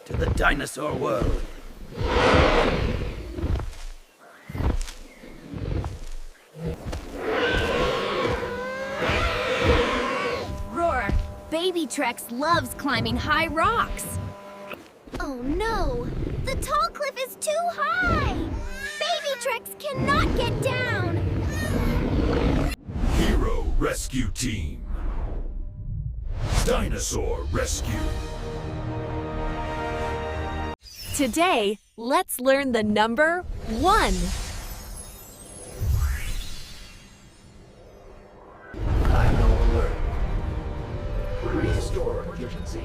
to the dinosaur world. Roar! Baby Trex loves climbing high rocks. Oh no! The tall cliff is too high! Baby Trex cannot get down! Hero Rescue Team. Dinosaur Rescue. Today, let's learn the number 1. Dino alert. Restore emergency.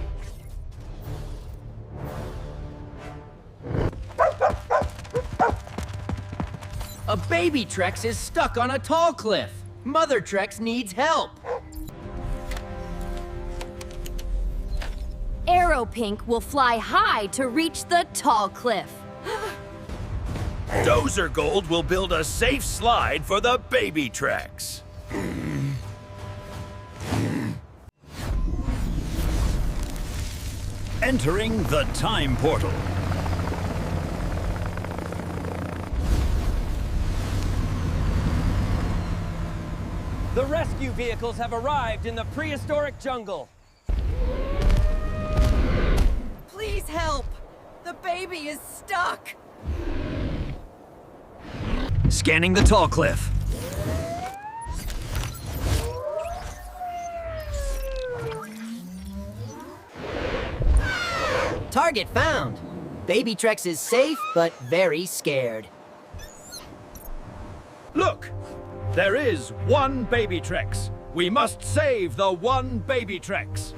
A baby Trex is stuck on a tall cliff. Mother Trex needs help. Arrow Pink will fly high to reach the tall cliff. Dozer Gold will build a safe slide for the baby Trex. Entering the time portal. The rescue vehicles have arrived in the prehistoric jungle. Please help! The baby is stuck! Scanning the tall cliff. Target found. Baby Trex is safe, but very scared. Look, there is one baby Trex. We must save the one baby Trex.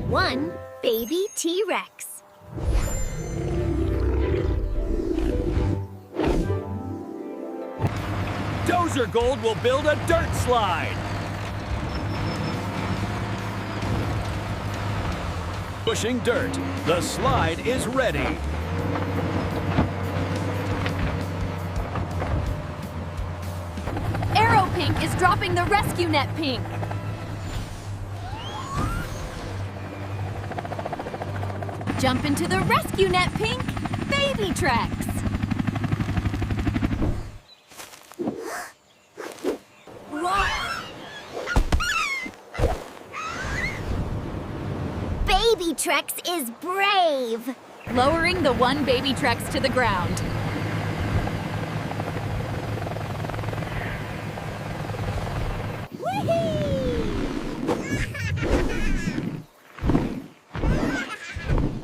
One baby T-Rex. Dozer Gold will build a dirt slide. Pushing dirt. The slide is ready. Arrow Pink is dropping the rescue net pink. Jump into the rescue net pink, Baby Trex. Baby Trex is brave. Lowering the one Baby Trex to the ground.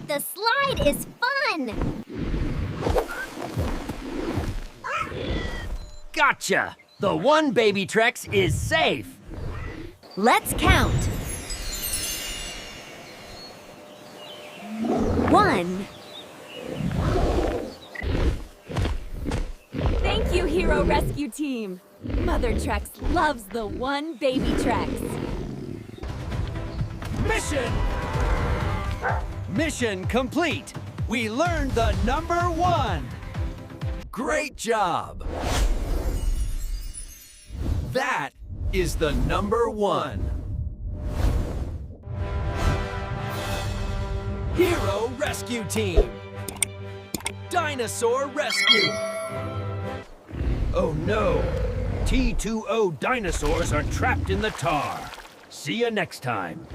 The slide is fun. Gotcha! The one baby Trex is safe. Let's count. 1. Thank you, Hero Rescue Team! Mother Trex loves the one Baby Trex. Mission complete. We learned the number 1. Great job. That is the number 1. Hero Rescue Team. Dinosaur Rescue. Oh no! T20 dinosaurs are trapped in the tar. See you next time.